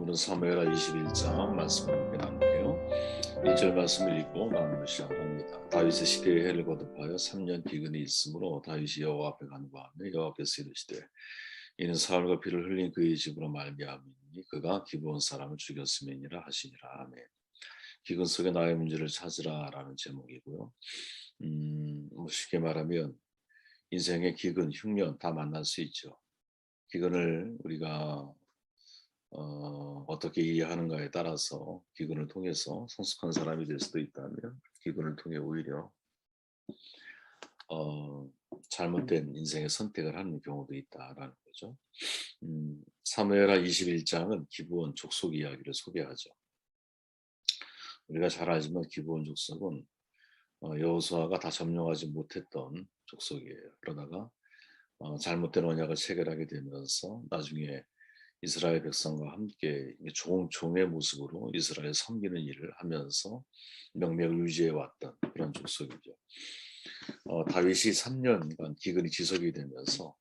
오늘은 사무엘하 21장 말씀을 함께 나눌게요. 1절 말씀을 읽고 나누는 시작을 합니다. 다윗의 시대에 해를 거듭하여 3년 기근이 있으므로 다윗이 여호와 앞에 간구하며 여호와께서 이르시되 이는 사울과 피를 흘린 그의 집으로 말미암으니 그가 기브온 사람을 죽였음이니라 하시니라. 아멘. 기근 속에 나의 문제를 찾으라 라는 제목이고요. 쉽게 말하면 인생의 기근, 흉년 다 만날 수 있죠. 기근을 우리가 어떻게 이해하는가에 따라서 기근을 통해서 성숙한 사람이 될 수도 있다면 기근을 통해 오히려 잘못된 인생의 선택을 하는 경우도 있다라는 거죠. 사무엘하 21장은 기브온 족속 이야기를 소개하죠. 우리가 잘 알지만 기브온 족속은 여호수아가 다 점령하지 못했던 족속이에요. 그러다가 잘못된 언약을 체결하게 되면서 나중에 이스라엘 백성과 함께 종의 모습으로 이스라엘 섬기는 일을 하면서 명맥을 유지해 왔던 그런 족속이죠. 다윗이 3년간 기근이 지속이 되면서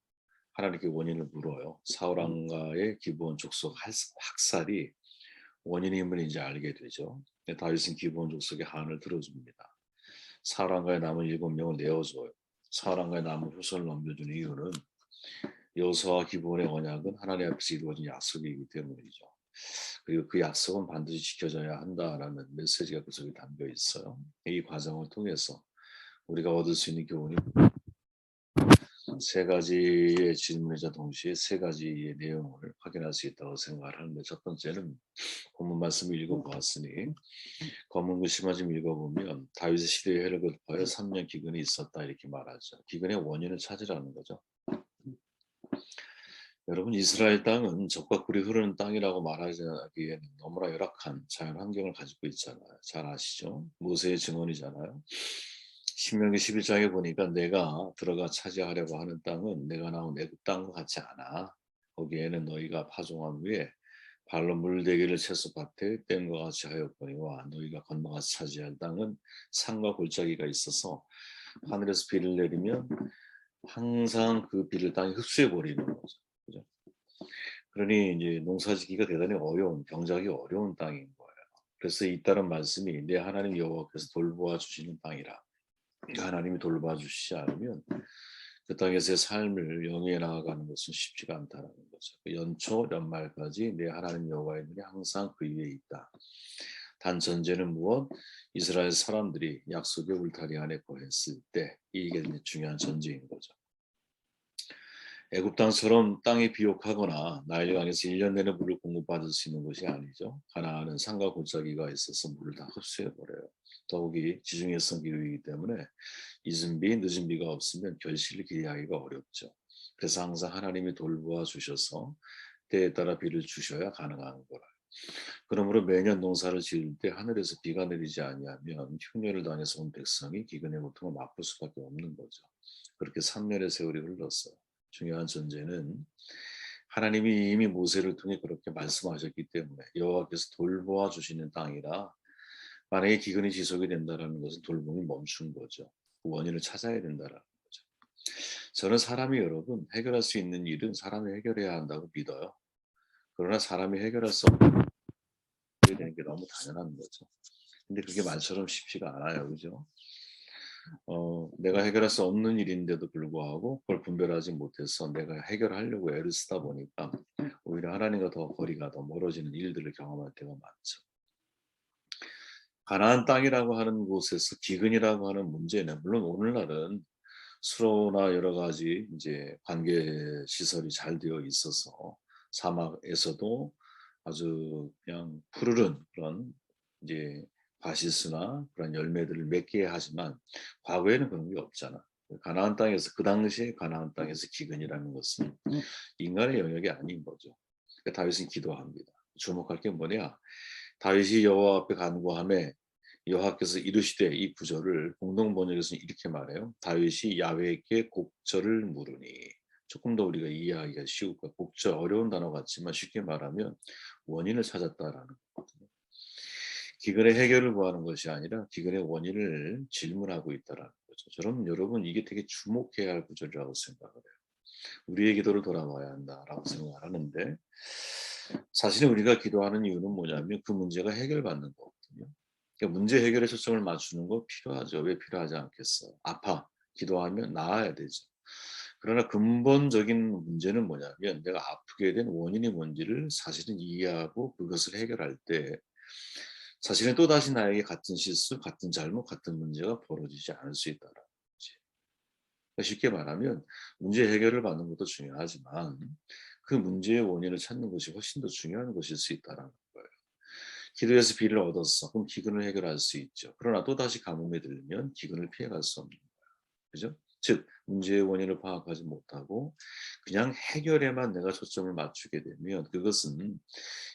하나님께 원인을 물어요. 사울 왕가의 기브온 족속 학살이 원인임을 이제 알게 되죠. 다윗은 기브온 족속의 한을 들어줍니다. 사울 왕가의 남은 7명을 내어줘요. 사울 왕가의 남은 후손을 넘겨준 이유는 여호수아와 기브온의 언약은 하나님 앞에서 이루어진 약속이기 때문이죠. 그리고 그 약속은 반드시 지켜져야 한다라는 메시지가 그 속에 담겨 있어요. 이 과정을 통해서 우리가 얻을 수 있는 교훈이 세 가지의 질문이자 동시에 세 가지의 내용을 확인할 수 있다고 생각을 하는데, 첫 번째는 본문 말씀을 읽어보았으니 검은 글씨만 좀 읽어보면 다윗의 시대에 해를 거듭하여 3년 기근이 있었다 이렇게 말하죠. 기근의 원인을 찾으라는 거죠. 여러분, 이스라엘 땅은 적과 꿀이 흐르는 땅이라고 말하기에는 너무나 열악한 자연 환경을 가지고 있잖아요. 잘 아시죠? 모세의 증언이잖아요. 신명기 11장에 보니까 내가 들어가 차지하려고 하는 땅은 내가 나온 애굽 땅과 같지 않아. 거기에는 너희가 파종한 후에 발로 물대기를 채소 밭에 뗀과 같이 하였거니와 너희가 건너가서 차지할 땅은 산과 골짜기가 있어서 하늘에서 비를 내리면 항상 그 비를 땅이 흡수해 버리는 거죠. 그죠? 그러니 이제 농사짓기가 대단히 어려운, 경작이 어려운 땅인 거예요. 그래서 잇따른 말씀이 내 하나님 여호와께서 돌보아 주시는 땅이라. 하나님이 돌봐 주시지 않으면 그 땅에서의 삶을 영위해 나아가는 것은 쉽지가 않다는 거죠. 연초 연말까지 내 하나님 여호와의 눈이 항상 그 위에 있다. 단 전제는 무엇? 이스라엘 사람들이 약속의 울타리 안에 거했을 때, 이게 중요한 전제인 거죠. 애굽 땅처럼 땅이 비옥하거나 나일강에서 1년 내내 물을 공급받을 수 있는 것이 아니죠. 가나안은 산과 골짜기가 있어서 물을 다 흡수해 버려요. 더욱이 지중해성 기후이기 때문에 늦은 비가 없으면 결실을 기대하기가 어렵죠. 그래서 항상 하나님이 돌보아 주셔서 때에 따라 비를 주셔야 가능한 거라. 그러므로 매년 농사를 지을 때 하늘에서 비가 내리지 아니하면 흉년을 당해서 온 백성이 기근의 고통을 맛볼 수밖에 없는 거죠. 그렇게 3년의 세월이 흘렀어요. 중요한 전제는 하나님이 이미 모세를 통해 그렇게 말씀하셨기 때문에 여호와께서 돌보아 주시는 땅이라, 만약에 기근이 지속이 된다는 것은 돌봄이 멈춘 거죠. 그 원인을 찾아야 된다는 거죠. 저는 사람이, 여러분, 해결할 수 있는 일은 사람이 해결해야 한다고 믿어요. 그러나 사람이 해결할 수 없는 일이 되는 게 너무 당연한 거죠. 근데 그게 말처럼 쉽지가 않아요. 그죠? 내가 해결할 수 없는 일인데도 불구하고 그걸 분별하지 못해서 내가 해결하려고 애를 쓰다 보니까 오히려 하나님과 더 거리가 더 멀어지는 일들을 경험할 때가 많죠. 가나안 땅이라고 하는 곳에서 기근이라고 하는 문제는, 물론 오늘날은 수로나 여러 가지 이제 관계 시설이 잘 되어 있어서 사막에서도 아주 그냥 푸르른 그런 이제 바시스나 그런 열매들을 맺게 하지만, 과거에는 그런 게 없잖아. 가나안 땅에서, 그 당시에 가나안 땅에서 기근이라는 것은 인간의 영역이 아닌 거죠. 그러니까 다윗은 기도합니다. 주목할 게 뭐냐? 다윗이 여호와 앞에 간구하며 여호와께서 이르시되, 이 구절을 공동 번역에서는 이렇게 말해요. 다윗이 야훼께 곡절을 물으니. 조금 더 우리가 이해하기가 쉬울까? 곡절, 어려운 단어 같지만 쉽게 말하면 원인을 찾았다라는 거거든요. 기근의 해결을 구하는 것이 아니라 기근의 원인을 질문하고 있다라는 거죠. 저는 여러분, 이게 되게 주목해야 할 구절이라고 생각을 해요. 우리의 기도를 돌아봐야 한다라고 생각을 하는데, 사실은 우리가 기도하는 이유는 뭐냐면 그 문제가 해결받는 거거든요. 그러니까 문제 해결에 초점을 맞추는 거 필요하죠. 왜 필요하지 않겠어요? 아파. 기도하면 나아야 되죠. 그러나 근본적인 문제는 뭐냐면 내가 아프게 된 원인이 뭔지를 사실은 이해하고 그것을 해결할 때 사실은 또다시 나에게 같은 실수, 같은 잘못, 같은 문제가 벌어지지 않을 수 있다라는 거지. 그러니까 쉽게 말하면 문제 해결을 받는 것도 중요하지만 그 문제의 원인을 찾는 것이 훨씬 더 중요한 것일 수 있다라는 거예요. 기도에서 비를 얻었어. 그럼 기근을 해결할 수 있죠. 그러나 또다시 가뭄에 들면 기근을 피해갈 수 없는 거예요. 그죠? 즉 문제의 원인을 파악하지 못하고 그냥 해결에만 내가 초점을 맞추게 되면 그것은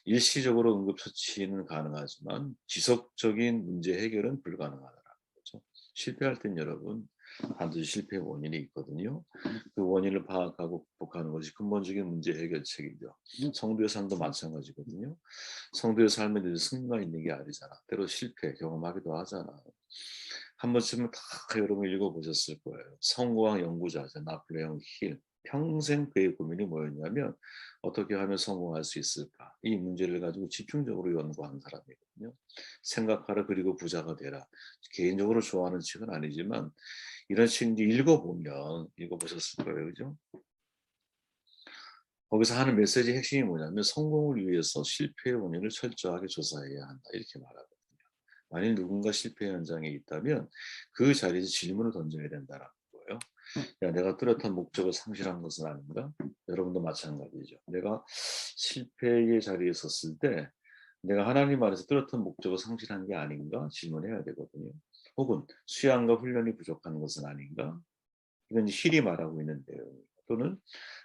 일시적으로 응급처치는 가능하지만 지속적인 문제 해결은 불가능하다는 거죠. 실패할 땐 여러분 반드시 실패의 원인이 있거든요. 그 원인을 파악하고 극복하는 것이 근본적인 문제 해결책이죠. 성도의 삶도 마찬가지거든요. 성도의 삶에 늘 승리가 있는 게 아니잖아. 때로 실패 경험하기도 하잖아. 한 번쯤은 다 여러분 읽어보셨을 거예요. 성공학 연구자죠. 나폴레옹 힐. 평생 그의 고민이 뭐였냐면 어떻게 하면 성공할 수 있을까? 이 문제를 가지고 집중적으로 연구한 사람이거든요. 생각하라 그리고 부자가 되라. 개인적으로 좋아하는 책은 아니지만 이런 책 이제 읽어보면 읽어보셨을 거예요. 그죠? 거기서 하는 메시지 핵심이 뭐냐면 성공을 위해서 실패의 원인을 철저하게 조사해야 한다. 이렇게 말하거든요. 만일 누군가 실패 현장에 있다면 그 자리에서 질문을 던져야 된다는 거예요. 야, 내가 뚜렷한 목적을 상실한 것은 아닌가? 여러분도 마찬가지죠. 내가 실패의 자리에 섰을 때 내가 하나님 안에서 뚜렷한 목적을 상실한 게 아닌가 질문해야 되거든요. 혹은 수양과 훈련이 부족한 것은 아닌가? 이건 힐이 말하고 있는데요. 또는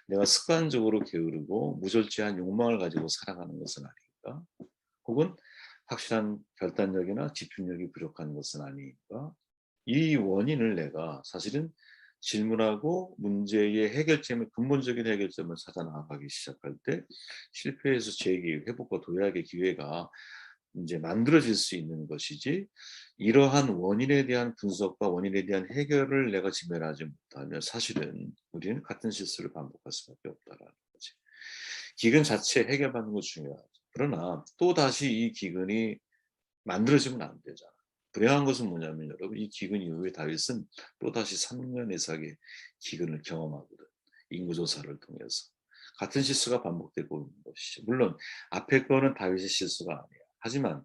내가 습관적으로 게으르고 무절제한 욕망을 가지고 살아가는 것은 아닌가? 혹은 확실한 결단력이나 집중력이 부족한 것은 아닌가? 이 원인을 내가 사실은 질문하고 문제의 해결점을 근본적인 해결점을 찾아 나가기 시작할 때 실패에서 재기, 회복과 도약의 기회가 이제 만들어질 수 있는 것이지 이러한 원인에 대한 분석과 원인에 대한 해결을 내가 직면하지 못하면 사실은 우리는 같은 실수를 반복할 수밖에 없다라는 거지. 기근 자체 해결받는 거 중요하죠. 그러나 또다시 이 기근이 만들어지면 안 되잖아. 불행한 것은 뭐냐면 여러분 이 기근 이후에 다윗은 또다시 3년 이상의 기근을 경험하거든. 인구조사를 통해서. 같은 실수가 반복되고 있는 것이죠. 물론 앞에 거는 다윗의 실수가 아니야. 하지만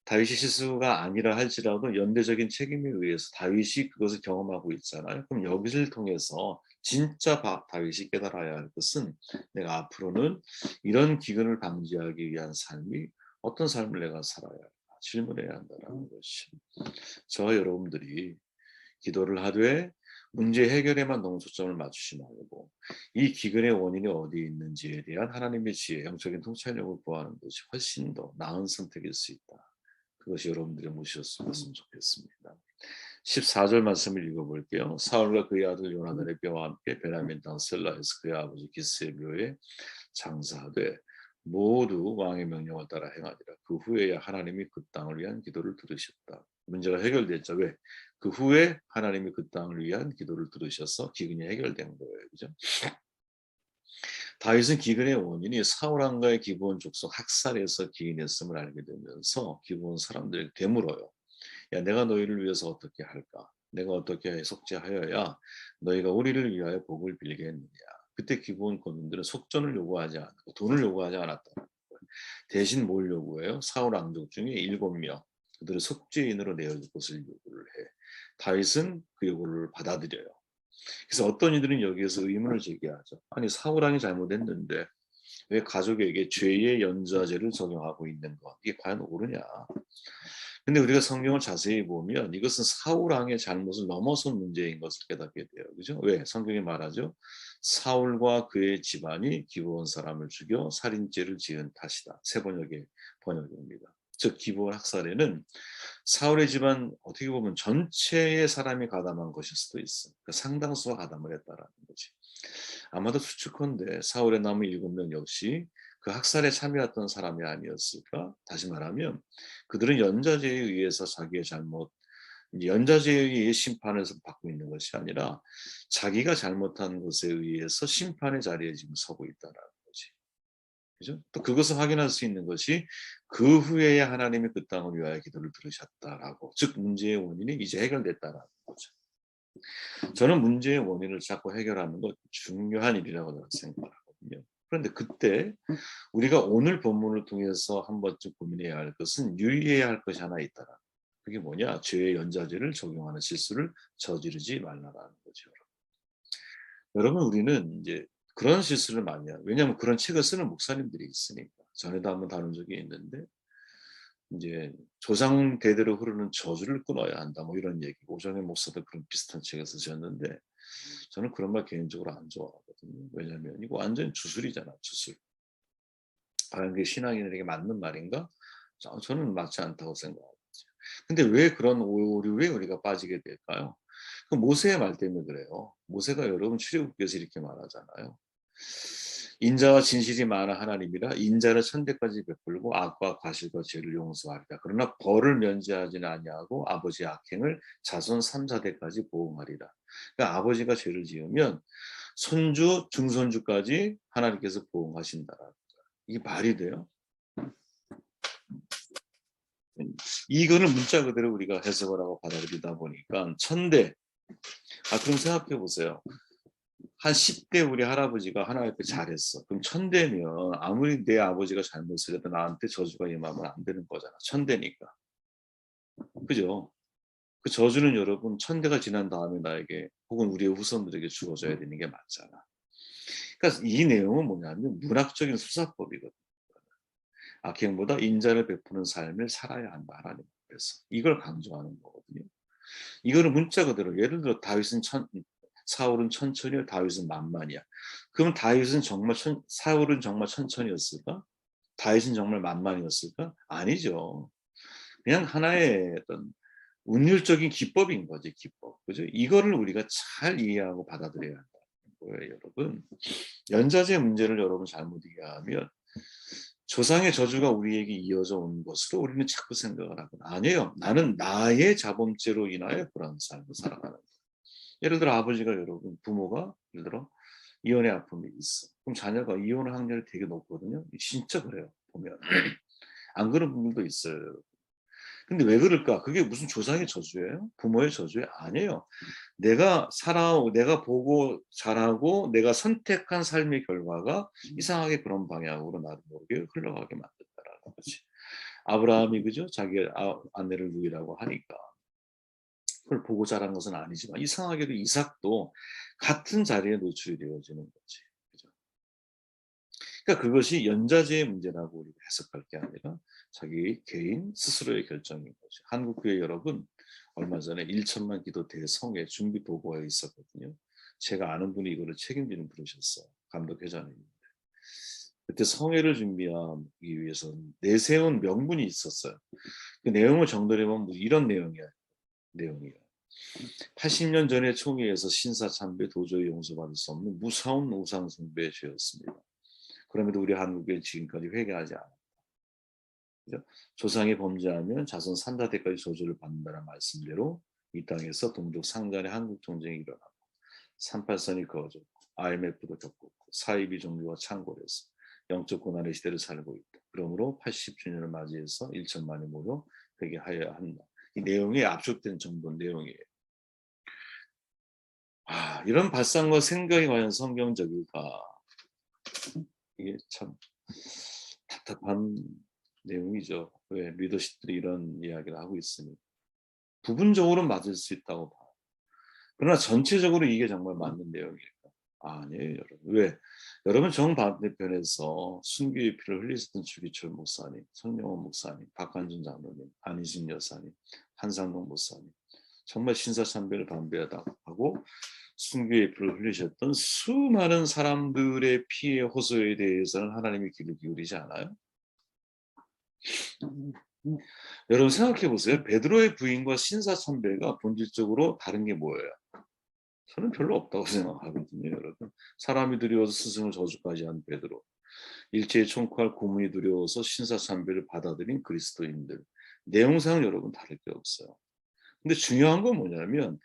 다윗이 실수가 아니라 할지라도 연대적인 책임에 의해서 다윗이 그것을 경험하고 있잖아요. 그럼 여기를 통해서 진짜 다윗이 깨달아야 할 것은 내가 앞으로는 이런 기근을 방지하기 위한 삶이 어떤 삶을 내가 살아야 할까 질문해야 한다는 것이 저와 여러분들이 기도를 하되 문제 해결에만 너무 초점을 맞추지 말고 이 기근의 원인이 어디에 있는지에 대한 하나님의 지혜, 영적인 통찰력을 구하는 것이 훨씬 더 나은 선택일 수 있다. 그것이 여러분들의 모셨으면 좋겠습니다. 14절 말씀을 읽어볼게요. 사울과 그의 아들 요나단의 뼈와 함께 베냐민 땅 셀라에서 그의 아버지 기스의 묘에 장사하되 모두 왕의 명령을 따라 행하니라. 그 후에야 하나님이 그 땅을 위한 기도를 들으셨다. 문제가 해결됐죠. 왜? 그 후에 하나님이 그 땅을 위한 기도를 들으셔서 기근이 해결된 거예요. 그죠? 다윗은 기근의 원인이 사울 왕가의 기브온 족속 학살에서 기인했음을 알게 되면서 기브온 사람들에게 되물어요. 야, 내가 너희를 위해서 어떻게 할까? 내가 어떻게 속죄하여야 너희가 우리를 위하여 복을 빌겠느냐? 그때 기브온 거민들은 속전을 요구하지 않고 돈을 요구하지 않았다. 대신 뭘 요구해요? 사울 왕족 중에 7명 그들을 속죄인으로 내어줄 것을 요구를 해. 다윗은 그 요구를 받아들여요. 그래서 어떤 이들은 여기에서 의문을 제기하죠. 아니 사울 왕이 잘못했는데 왜 가족에게 죄의 연좌제를 적용하고 있는 것? 이게 과연 옳으냐? 근데 우리가 성경을 자세히 보면 이것은 사울 왕의 잘못을 넘어선 문제인 것을 깨닫게 돼요. 그죠? 왜? 성경이 말하죠. 사울과 그의 집안이 기브온 사람을 죽여 살인죄를 지은 탓이다. 새 번역의 번역입니다. 즉 기브온 학살에는 사울의 집안 어떻게 보면 전체의 사람이 가담한 것일 수도 있어. 그러니까 상당수가 가담을 했다라는 거지. 아마도 추측컨대 사울의 남은 7명 역시 그 학살에 참여했던 사람이 아니었을까? 다시 말하면 그들은 연좌제에 의해서 자기의 잘못, 연좌제에 의해 심판을 받고 있는 것이 아니라 자기가 잘못한 것에 의해서 심판의 자리에 지금 서고 있다는 거지. 그죠? 또 그것을 확인할 수 있는 것이 그 후에야 하나님이 그 땅을 위하여 기도를 들으셨다라고. 즉 문제의 원인이 이제 해결됐다라는 거죠. 저는 문제의 원인을 자꾸 해결하는 것 중요한 일이라고 저는 생각하거든요. 그런데 그때 우리가 오늘 본문을 통해서 한 번쯤 고민해야 할 것은 유의해야 할 것이 하나 있다라. 그게 뭐냐? 죄의 연좌제를 적용하는 실수를 저지르지 말라라는 거죠. 여러분 우리는 이제 그런 실수를 많이 해요. 왜냐하면 그런 책을 쓰는 목사님들이 있으니까. 전에도 한번 다룬 적이 있는데 이제 조상 대대로 흐르는 저주를 끊어야 한다. 뭐 이런 얘기. 오정의 목사도 그런 비슷한 책을 쓰셨는데 저는 그런 말 개인적으로 안 좋아하거든요. 왜냐하면 이거 완전 주술이잖아. 주술. 과연 그게 신앙인에게 맞는 말인가? 저는 맞지 않다고 생각합니다. 근데 왜 그런 오류에 우리가 빠지게 될까요? 그 모세의 말 때문에 그래요. 모세가 여러분 출애굽기에서 이렇게 말하잖아요. 인자와 진실이 많은 하나님이라 인자를 천대까지 베풀고 악과 과실과 죄를 용서하리라. 그러나 벌을 면제하지는 아니하고 아버지의 악행을 자손 3, 4대까지 보응하리라. 그러니까 아버지가 죄를 지으면 손주, 중손주까지 하나님께서 보응하신다라는 거예요. 이게 말이 돼요? 이거를 문자 그대로 우리가 해석을 하고 받아들이다 보니까 천대. 그럼 생각해 보세요. 한 10대 우리 할아버지가 하나님 앞에 잘했어. 그럼 천대면 아무리 내 아버지가 잘못을 해도 나한테 저주가 임하면 안 되는 거잖아. 천대니까. 그죠? 그 저주는 여러분 천대가 지난 다음에 나에게 혹은 우리의 후손들에게 주어져야 되는 게 맞잖아. 그러니까 이 내용은 뭐냐면 문학적인 수사법이거든. 악행보다 인자를 베푸는 삶을 살아야 한다. 하나님 앞에서. 이걸 강조하는 거거든요. 이거는 문자 그대로 예를 들어 사울은 천천히요, 다윗은 만만이야. 그럼 사울은 정말 천천히였을까? 다윗은 정말 만만이었을까? 아니죠. 그냥 하나의 어떤 운율적인 기법인 거지, 기법. 그죠? 이거를 우리가 잘 이해하고 받아들여야 한다는 거예요, 여러분. 연자제 문제를 여러분 잘못 이해하면 조상의 저주가 우리에게 이어져 온 것으로 우리는 자꾸 생각을 하거든. 아니에요. 나는 나의 자범죄로 인하여 그런 삶을 살아가는 거예요. 예를 들어 아버지가 여러분 부모가 예를 들어 이혼의 아픔이 있어. 그럼 자녀가 이혼할 확률이 되게 높거든요. 진짜 그래요. 보면 안 그런 분들도 있어요. 근데 왜 그럴까? 그게 무슨 조상의 저주예요? 부모의 저주예요? 아니에요. 내가 보고 자라고 내가 선택한 삶의 결과가 이상하게 그런 방향으로 나도 모르게 흘러가게 만든다라는 거지. 아브라함이 그죠? 자기 아내를 누이라고 하니까 그걸 보고 자란 것은 아니지만 이상하게도 이삭도 같은 자리에 노출이 되어지는 거지. 그죠? 그러니까 그것이 연좌제의 문제라고 우리가 해석할 게 아니라 자기 개인 스스로의 결정인 거죠. 한국교회 여러분 얼마 전에 1천만 기도 대성회 준비 보고에 있었거든요. 제가 아는 분이 이거를 책임지는 부르셨어요. 감독 회장님인데. 그때 성회를 준비하기 위해서 내세운 명분이 있었어요. 그 내용을 정리해보면 이런 내용이에요. 80년 전에 총회에서 신사참배 도저히 용서받을 수 없는 무서운 우상숭배의 죄였습니다. 그럼에도 우리 한국에 지금까지 회개하지 않았다. 그죠? 조상이 범죄하면 자손 3, 4대까지 저주를 받는다는 말씀대로 이 땅에서 동족 상간의 한국 전쟁이 일어나고 38선이 그어졌고 IMF도 겪었고 사이비 종교가 창궐해서 영적 고난의 시대를 살고 있다. 그러므로 80주년을 맞이해서 1천만이 모여 회개하여야 한다. 이 내용이 압축된 정도 내용이에요. 이런 발상과 생각이 과연 성경적일까? 이게 참 답답한 내용이죠. 왜 리더십들이 이런 이야기를 하고 있으니 부분적으로 맞을 수 있다고 봐요. 그러나 전체적으로 이게 정말 맞는 내용일까? 아니에요, 여러분. 왜? 여러분 정반대편에서 순교의 피를 흘리셨던 주기철 목사님, 성령원 목사님, 박한준 장로님, 안희진 여사님, 한상동 목사님 정말 신사참배를 반대하고 순교의 피를 흘리셨던 수많은 사람들의 피해 호소에 대해서는 하나님이 귀를 기울이지 않아요? 여러분 생각해 보세요. 베드로의 부인과 신사참배가 본질적으로 다른 게 뭐예요? 저는 별로 없다고 생각하거든요, 여러분. 사람이 두려워서 스승을 저주까지 한 베드로, 일제의 총칼 고문이 두려워서 신사참배를 받아들인 그리스도인들. 내용상 여러분 다를 게 없어요. 근데 중요한 건 뭐냐면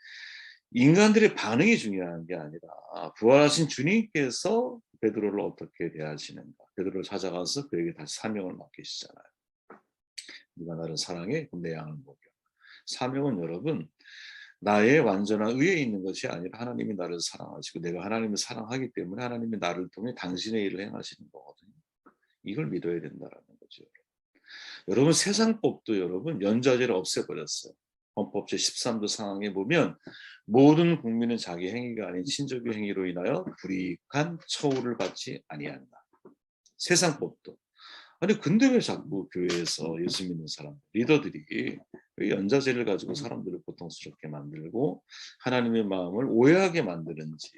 인간들의 반응이 중요한 게 아니라 부활하신 주님께서 베드로를 어떻게 대하시는가. 베드로를 찾아가서 그에게 다시 사명을 맡기시잖아요. 네가 나를 사랑해? 그럼 내 양을 먹여. 사명은 여러분 나의 완전한 의에 있는 것이 아니라 하나님이 나를 사랑하시고 내가 하나님을 사랑하기 때문에 하나님이 나를 통해 당신의 일을 행하시는 거거든요. 이걸 믿어야 된다라는 거죠. 여러분 세상 법도 여러분 연좌제를 없애버렸어요. 헌법 제13조 상항에 보면 모든 국민은 자기 행위가 아닌 친족의 행위로 인하여 불이익한 처우를 받지 아니한다. 세상 법도. 아니 근데 왜 자꾸 교회에서 예수 믿는 사람 리더들이 왜 연좌제를 가지고 사람들을 고통스럽게 만들고 하나님의 마음을 오해하게 만드는지.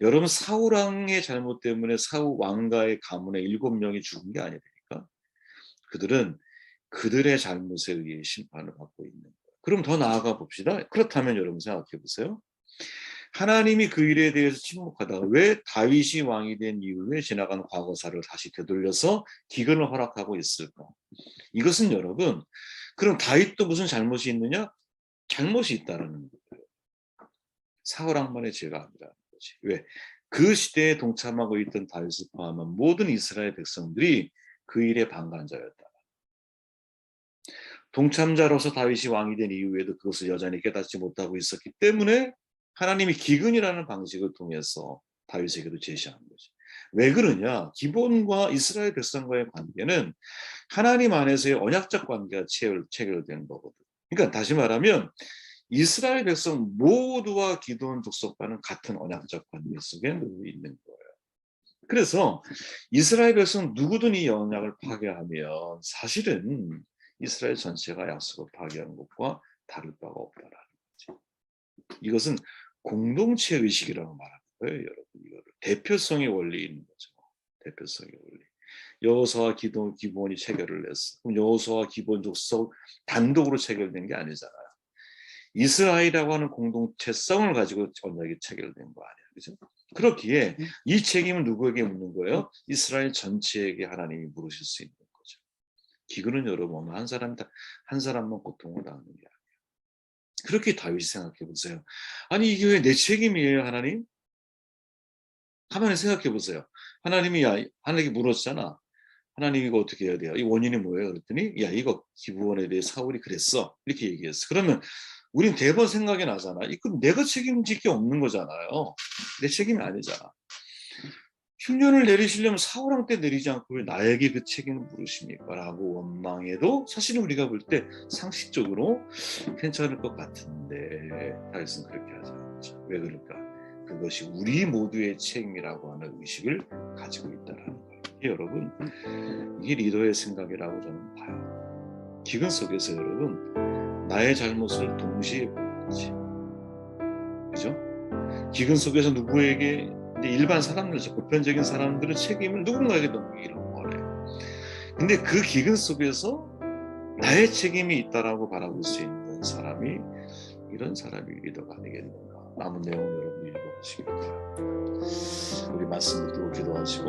여러분 사울 왕의 잘못 때문에 사울 왕가의 가문의 7명이 죽은 게 아니니까 그들은 그들의 잘못에 의해 심판을 받고 있는 거예요. 그럼 더 나아가 봅시다. 그렇다면 여러분 생각해 보세요. 하나님이 그 일에 대해서 침묵하다가 왜 다윗이 왕이 된 이후에 지나간 과거사를 다시 되돌려서 기근을 허락하고 있을까? 이것은 여러분 그럼 다윗도 무슨 잘못이 있느냐? 잘못이 있다는 거예요. 사울 왕만의 죄가 아니라는 거지. 왜? 그 시대에 동참하고 있던 다윗을 포함한 모든 이스라엘 백성들이 그 일에 방관자였다. 동참자로서 다윗이 왕이 된 이후에도 그것을 여전히 깨닫지 못하고 있었기 때문에 하나님이 기근이라는 방식을 통해서 다윗에게도 제시한 거죠. 왜 그러냐? 기본과 이스라엘 백성과의 관계는 하나님 안에서의 언약적 관계가 체결된 거거든. 그러니까 다시 말하면 이스라엘 백성 모두와 기드온 족속과는 같은 언약적 관계 속에 있는 거예요. 그래서 이스라엘 백성 누구든 이 언약을 파괴하면 사실은 이스라엘 전체가 약속을 파괴하는 것과 다를 바가 없다라는 거죠. 이것은 공동체 의식이라고 말하는 거예요, 여러분. 이거를 대표성의 원리인 거죠. 대표성의 원리. 여호수아와 기브온이 체결을 했어. 그럼 여호수아와 기브온 족속 단독으로 체결된 게 아니잖아요. 이스라엘이라고 하는 공동체성을 가지고 언약이 체결된 거 아니야, 그죠? 그렇기에 이 책임은 누구에게 묻는 거예요? 이스라엘 전체에게 하나님이 물으실 수 있는 거죠. 기근은 여러분 한 사람만 고통을 당하는 게 아니에요. 그렇게 다윗이 생각해 보세요. 아니 이게 왜 내 책임이에요, 하나님? 가만히 생각해 보세요. 하나님이 하나님께 물었잖아. 하나님 이거 어떻게 해야 돼요? 이 원인이 뭐예요? 그랬더니 야 이거 기브온에 대해 사울이 그랬어. 이렇게 얘기했어. 그러면 우린 대번 생각이 나잖아. 이건 내가 책임질 게 없는 거잖아요. 내 책임이 아니잖아. 흉년을 내리시려면 사울왕 때 내리지 않고 왜 나에게 그 책임을 물으십니까? 라고 원망해도 사실은 우리가 볼 때 상식적으로 괜찮을 것 같은데 다윗은 그렇게 하지 않죠. 왜 그럴까? 그것이 우리 모두의 책임이라고 하는 의식을 가지고 있다는 거예요. 여러분 이게 리더의 생각이라고 저는 봐요. 기근 속에서 여러분 나의 잘못을 동시에 보는 거지. 그죠? 기근 속에서 누구에게 일반 사람들, 보편적인 사람들은 책임을 누군가에게 넘기기를 원해요. 근데 그 기근 속에서 나의 책임이 있다라고 바라볼 수 있는 사람이 이런 사람이 리더가 아니겠는가. 남은 내용은 여러분이 읽어보시기 바랍니다. 우리 말씀을 듣고 기도하시고